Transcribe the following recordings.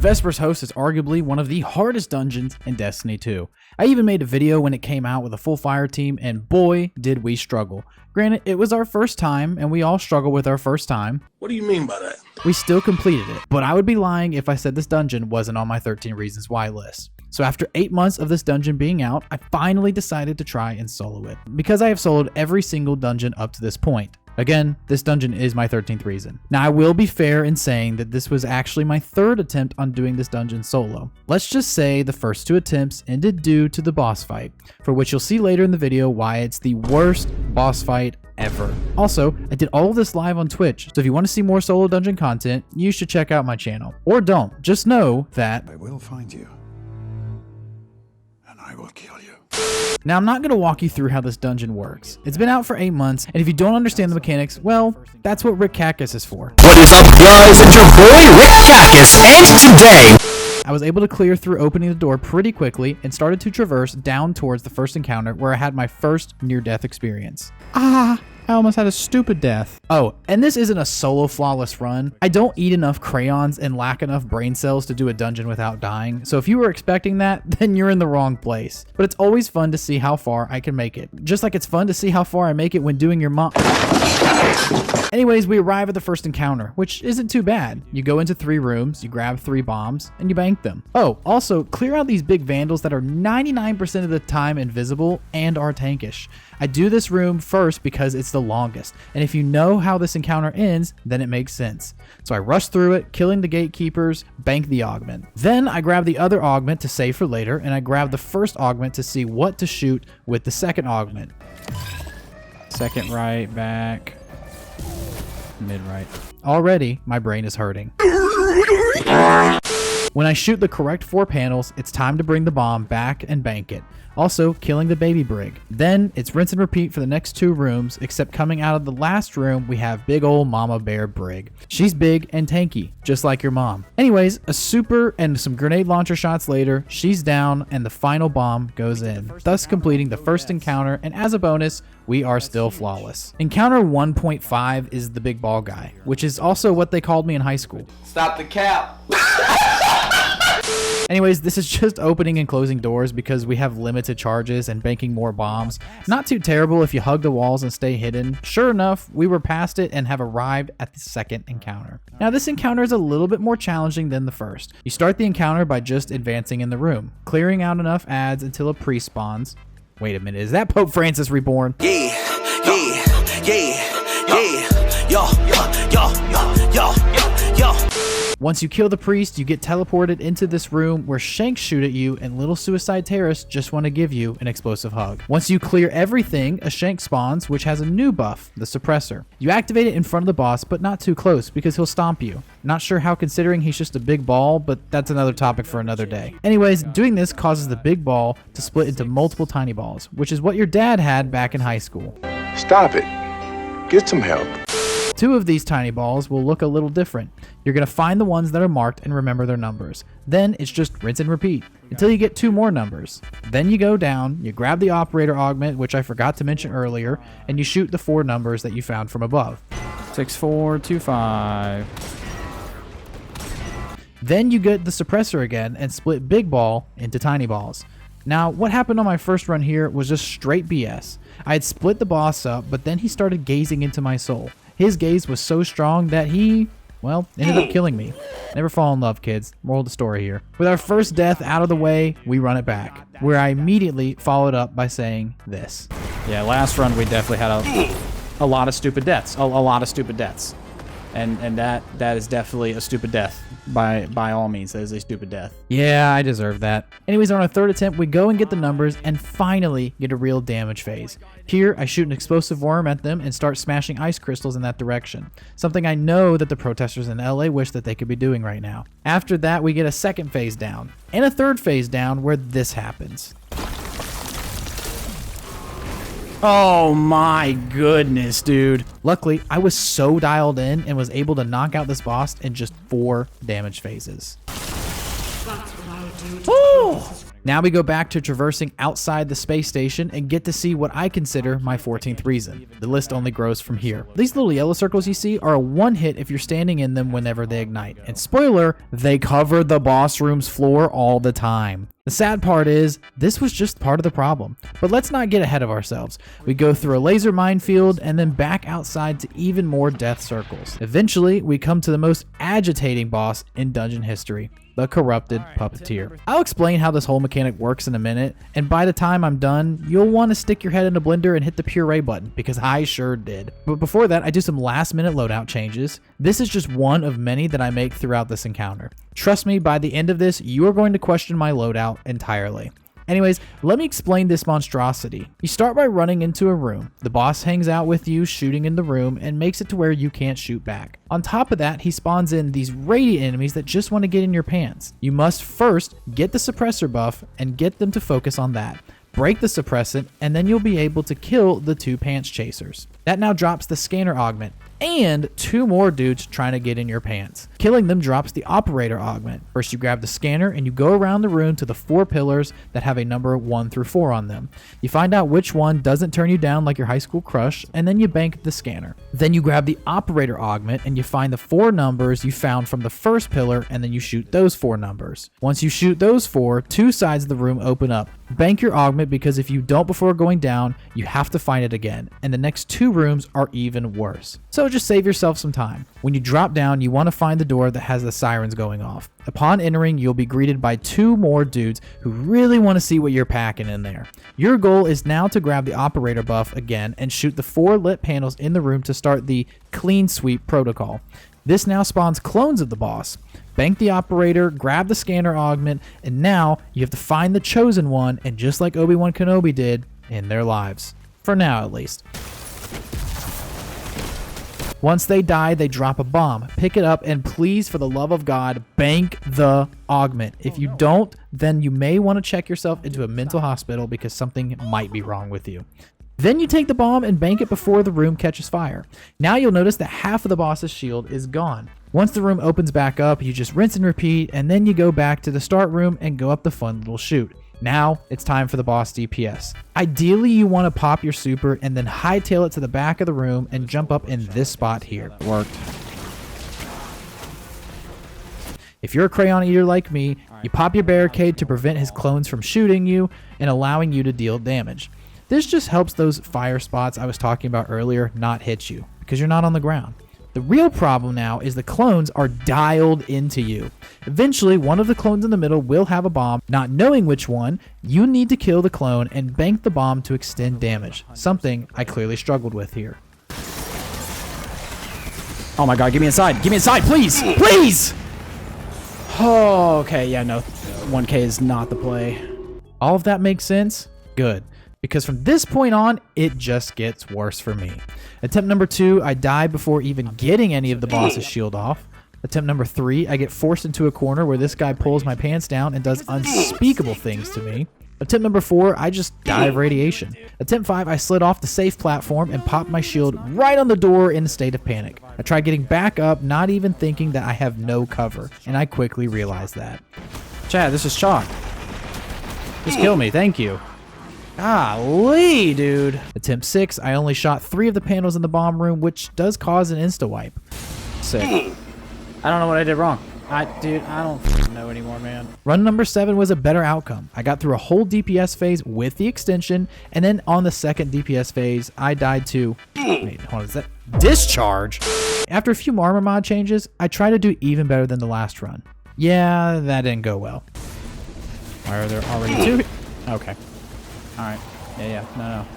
Vesper's Host is arguably one of the hardest dungeons in Destiny 2. I even made a video when it came out with a full fire team, and boy, did we struggle. Granted, it was our first time, and we all struggle with our first time. What do you mean by that? We still completed it, but I would be lying if I said this dungeon wasn't on my 13 Reasons Why list. So after 8 months of this dungeon being out, I finally decided to try and solo it, because I have soloed every single dungeon up to this point. Again, this dungeon is my 13th reason. Now, I will be fair in saying that this was actually my third attempt on doing this dungeon solo. Let's just say the first 2 attempts ended due to the boss fight, for which you'll see later in the video why it's the worst boss fight ever. Also, I did all of this live on Twitch, so if you want to see more solo dungeon content, you should check out my channel. Or don't, just know that I will find you, and I will kill you. Now, I'm not going to walk you through how this dungeon works. It's been out for 8 months, and if you don't understand the mechanics, well, that's what Rick Cactus is for. What is up, guys? It's your boy, Rick Cactus, and today I was able to clear through opening the door pretty quickly and started to traverse down towards the first encounter where I had my first near-death experience. I almost had a stupid death. Oh, and this isn't a solo flawless run. I don't eat enough crayons and lack enough brain cells to do a dungeon without dying, so if you were expecting that, then you're in the wrong place. But it's always fun to see how far I can make it. Just like it's fun to see how far I make it when doing your mom. Anyways, we arrive at the first encounter, which isn't too bad. You go into 3 rooms, you grab 3 bombs, and you bank them. Oh, also, clear out these big vandals that are 99% of the time invisible and are tankish. I do this room first because it's the longest, and if you know how this encounter ends, then it makes sense. So I rush through it, killing the gatekeepers, bank the augment. Then I grab the other augment to save for later, and I grab the first augment to see what to shoot with the second augment. Second right, back, mid right. Already, my brain is hurting. When I shoot the correct 4 panels, it's time to bring the bomb back and bank it. Also, killing the baby brig. Then, it's rinse and repeat for the next 2 rooms, except coming out of the last room, we have big ol' Mama Bear Brig. She's big and tanky, just like your mom. Anyways, a super and some grenade launcher shots later, she's down and the final bomb goes in, thus completing the first encounter, and as a bonus, we are still flawless. Encounter 1.5 is the big ball guy, which is also what they called me in high school. Stop the cap. Anyways, this is just opening and closing doors because we have limited charges and banking more bombs. Not too terrible if you hug the walls and stay hidden. Sure enough, we were past it and have arrived at the second encounter. Now, this encounter is a little bit more challenging than the first. You start the encounter by just advancing in the room, clearing out enough ads until a priest spawns. Wait a minute, is that Pope Francis reborn? yo. Once you kill the priest, you get teleported into this room where Shanks shoot at you and little suicide terrorists just want to give you an explosive hug. Once you clear everything, a Shank spawns, which has a new buff, the suppressor. You activate it in front of the boss, but not too close because he'll stomp you. Not sure how considering he's just a big ball, but that's another topic for another day. Anyways, doing this causes the big ball to split into multiple tiny balls, which is what your dad had back in high school. Stop it. Get some help. 2 of these tiny balls will look a little different. You're going to find the ones that are marked and remember their numbers. Then it's just rinse and repeat until you get 2 more numbers. Then you go down, you grab the operator augment, which I forgot to mention earlier, and you shoot the 4 numbers that you found from above. 6425. Then you get the suppressor again and split big ball into tiny balls. Now, what happened on my first run here was just straight BS. I had split the boss up, but then he started gazing into my soul. His gaze was so strong that he, well, ended up killing me. Never fall in love, kids. Moral of the story here. With our first death out of the way, we run it back, where I immediately followed up by saying this. Yeah, last run we definitely had a lot of stupid deaths. A lot of stupid deaths. And that is definitely a stupid death. By all means, that is a stupid death. Yeah, I deserve that. Anyways, on our 3rd attempt, we go and get the numbers and finally get a real damage phase. Here, I shoot an explosive worm at them and start smashing ice crystals in that direction. Something I know that the protesters in LA wish that they could be doing right now. After that, we get a 2nd phase down and a 3rd phase down where this happens. Oh my goodness, dude. Luckily, I was so dialed in and was able to knock out this boss in just 4 damage phases. That's what I'll do to Now we go back to traversing outside the space station and get to see what I consider my 14th reason. The list only grows from here. These little yellow circles you see are a one hit if you're standing in them whenever they ignite. And spoiler, they cover the boss room's floor all the time. The sad part is, this was just part of the problem. But let's not get ahead of ourselves. We go through a laser minefield and then back outside to even more death circles. Eventually, we come to the most agitating boss in dungeon history, the corrupted puppeteer. I'll explain how this whole mechanic works in a minute, and by the time I'm done, you'll want to stick your head in a blender and hit the puree button, because I sure did. But before that, I do some last minute loadout changes. This is just one of many that I make throughout this encounter. Trust me, by the end of this, you are going to question my loadout entirely. Anyways, let me explain this monstrosity. You start by running into a room. The boss hangs out with you, shooting in the room, and makes it to where you can't shoot back. On top of that, he spawns in these radiant enemies that just want to get in your pants. You must first get the suppressor buff and get them to focus on that. Break the suppressant, and then you'll be able to kill the 2 pants chasers. That now drops the scanner augment, and 2 more dudes trying to get in your pants. Killing them drops the operator augment. First you grab the scanner and you go around the room to the 4 pillars that have a number 1 through 4 on them. You find out which one doesn't turn you down like your high school crush, and then you bank the scanner. Then you grab the operator augment and you find the 4 numbers you found from the first pillar, and then you shoot those 4 numbers. Once you shoot those 4, 2 sides of the room open up. Bank your augment, because if you don't before going down, you have to find it again, and the next 2 rooms are even worse. So just save yourself some time. When you drop down, you want to find the door that has the sirens going off. Upon entering, you'll be greeted by 2 more dudes who really want to see what you're packing in there. Your goal is now to grab the operator buff again and shoot the 4 lit panels in the room to start the clean sweep protocol. This now spawns clones of the boss. Bank the operator, grab the scanner augment, and now you have to find the chosen one, and just like Obi-Wan Kenobi did, end their lives. For now, at least. Once they die, they drop a bomb. Pick it up, and please, for the love of God, bank the augment. If you don't, then you may want to check yourself into a mental hospital, because something might be wrong with you. Then you take the bomb and bank it before the room catches fire. Now you'll notice that half of the boss's shield is gone. Once the room opens back up, you just rinse and repeat, and then you go back to the start room and go up the fun little chute. Now it's time for the boss DPS. Ideally, you want to pop your super and then hightail it to the back of the room and jump up in this spot here. Worked. If you're a crayon eater like me, you pop your barricade to prevent his clones from shooting you and allowing you to deal damage. This just helps those fire spots I was talking about earlier not hit you, because you're not on the ground. The real problem now is the clones are dialed into you. Eventually, one of the clones in the middle will have a bomb. Not knowing which one, you need to kill the clone and bank the bomb to extend damage, something I clearly struggled with here. Oh my god, get me inside. Get me inside, please! Please! Oh, okay, yeah, no. 1K is not the play. All of that makes sense? Good. Because from this point on, it just gets worse for me. Attempt number 2, I die before even getting any of the boss's shield off. Attempt number 3, I get forced into a corner where this guy pulls my pants down and does unspeakable things to me. Attempt number 4, I just die of radiation. Attempt 5, I slid off the safe platform and popped my shield right on the door in a state of panic. I tried getting back up, not even thinking that I have no cover, and I quickly realized that. Chad, this is chalk. Just kill me, thank you. Golly, dude. Attempt 6, I only shot 3 of the panels in the bomb room, which does cause an insta-wipe. Sick. I don't know what I did wrong. Dude, I don't know anymore, man. Run number 7 was a better outcome. I got through a whole DPS phase with the extension, and then on the second DPS phase, I died to... Wait, hold on, is that... Discharge! After a few armor mod changes, I tried to do even better than the last run. Yeah, that didn't go well. Why are there already 2? Okay. Alright. Yeah.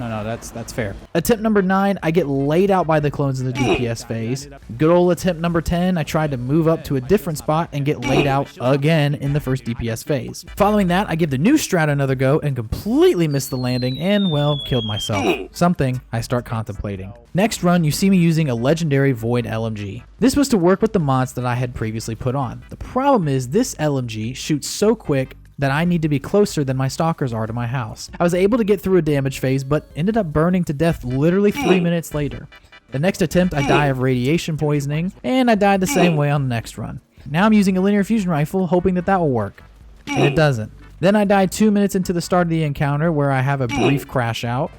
No, that's fair. Attempt number 9, I get laid out by the clones in the DPS phase. Good old attempt number 10, I tried to move up to a different spot and get laid out again in the first DPS phase. Following that, I give the new strat another go and completely missed the landing and, well, killed myself. Something I start contemplating. Next run, you see me using a legendary Void LMG. This was to work with the mods that I had previously put on. The problem is this LMG shoots so quick that I need to be closer than my stalkers are to my house. I was able to get through a damage phase, but ended up burning to death literally 3 minutes later. The next attempt, I die of radiation poisoning, and I died the same way on the next run. Now I'm using a linear fusion rifle, hoping that that will work. And it doesn't. Then I die 2 minutes into the start of the encounter where I have a brief crash out.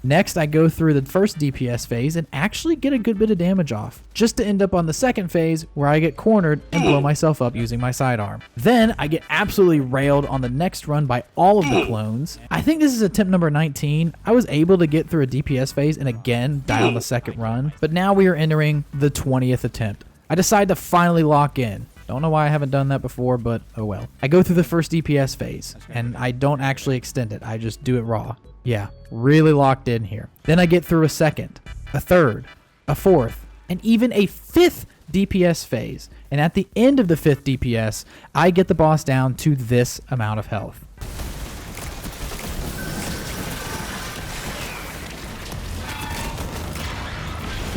Next, I go through the first DPS phase and actually get a good bit of damage off, just to end up on the second phase where I get cornered and blow myself up using my sidearm. Then I get absolutely railed on the next run by all of the clones. I think this is attempt number 19. I was able to get through a DPS phase and again die on the second run, but now we are entering the 20th attempt. I decide to finally lock in. Don't know why I haven't done that before, but oh well. I go through the first DPS phase, and I don't actually extend it. I just do it raw. Yeah, really locked in here. Then I get through a second, a third, a fourth, and even a fifth DPS phase. And at the end of the fifth DPS, I get the boss down to this amount of health.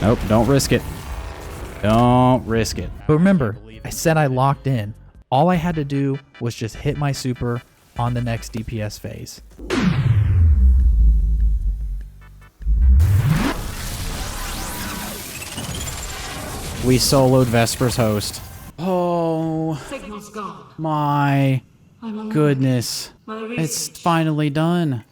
Nope, don't risk it. Don't risk it. But remember, I said I locked in. All I had to do was just hit my super on the next DPS phase. We soloed Vesper's host. Oh my goodness. It's finally done.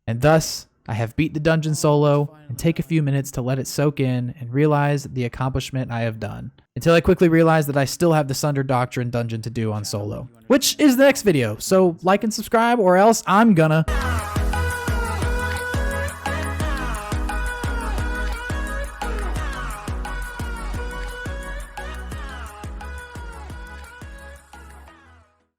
And thus, I have beat the dungeon solo and take a few minutes to let it soak in and realize the accomplishment I have done. Until I quickly realize that I still have the Sunder Doctrine dungeon to do on solo. Which is the next video, so like and subscribe or else I'm gonna...